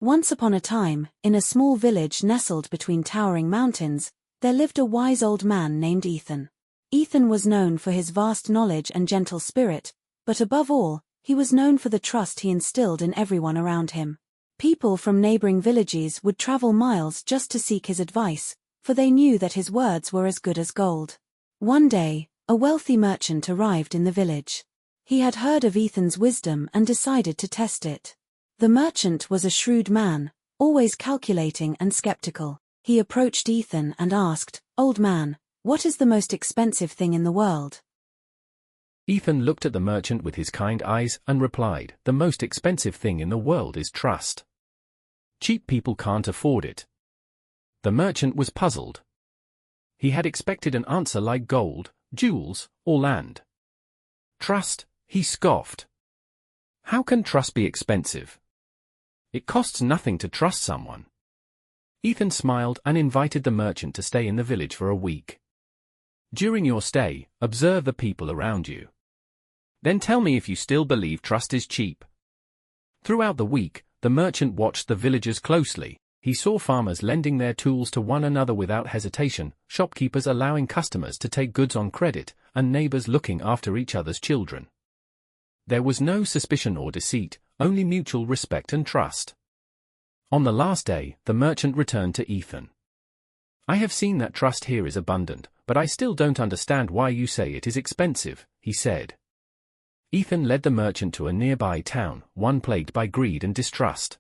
Once upon a time, in a small village nestled between towering mountains, there lived a wise old man named Ethan. Ethan was known for his vast knowledge and gentle spirit, but above all, he was known for the trust he instilled in everyone around him. People from neighboring villages would travel miles just to seek his advice, for they knew that his words were as good as gold. One day, a wealthy merchant arrived in the village. He had heard of Ethan's wisdom and decided to test it. The merchant was a shrewd man, always calculating and skeptical. He approached Ethan and asked, "Old man, what is the most expensive thing in the world?" Ethan looked at the merchant with his kind eyes and replied, "The most expensive thing in the world is trust. Cheap people can't afford it." The merchant was puzzled. He had expected an answer like gold, jewels, or land. Trust, he scoffed. How can trust be expensive? It costs nothing to trust someone. Ethan smiled and invited the merchant to stay in the village for a week. During your stay, observe the people around you. Then tell me if you still believe trust is cheap. Throughout the week, the merchant watched the villagers closely. He saw farmers lending their tools to one another without hesitation, shopkeepers allowing customers to take goods on credit, and neighbors looking after each other's children. There was no suspicion or deceit, only mutual respect and trust. On the last day, the merchant returned to Ethan. "I have seen that trust here is abundant, but I still don't understand why you say it is expensive," he said. Ethan led the merchant to a nearby town, one plagued by greed and distrust.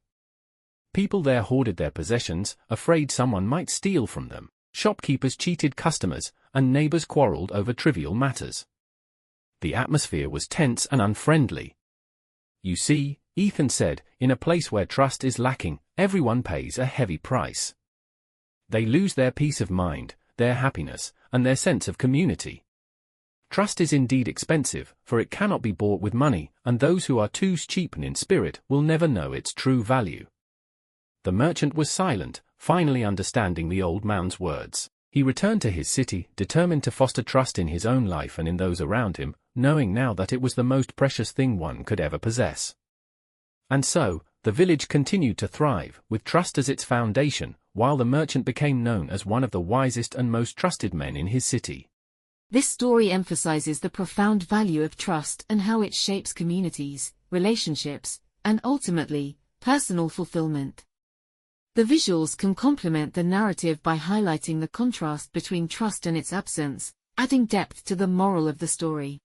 People there hoarded their possessions, afraid someone might steal from them. Shopkeepers cheated customers, and neighbors quarreled over trivial matters. The atmosphere was tense and unfriendly. "You see," Ethan said, "in a place where trust is lacking, everyone pays a heavy price. They lose their peace of mind, their happiness, and their sense of community. Trust is indeed expensive, for it cannot be bought with money, and those who are too cheap in spirit will never know its true value." The merchant was silent, finally understanding the old man's words. He returned to his city, determined to foster trust in his own life and in those around him, knowing now that it was the most precious thing one could ever possess. And so, the village continued to thrive, with trust as its foundation, while the merchant became known as one of the wisest and most trusted men in his city. This story emphasizes the profound value of trust and how it shapes communities, relationships, and ultimately, personal fulfillment. The visuals can complement the narrative by highlighting the contrast between trust and its absence, adding depth to the moral of the story.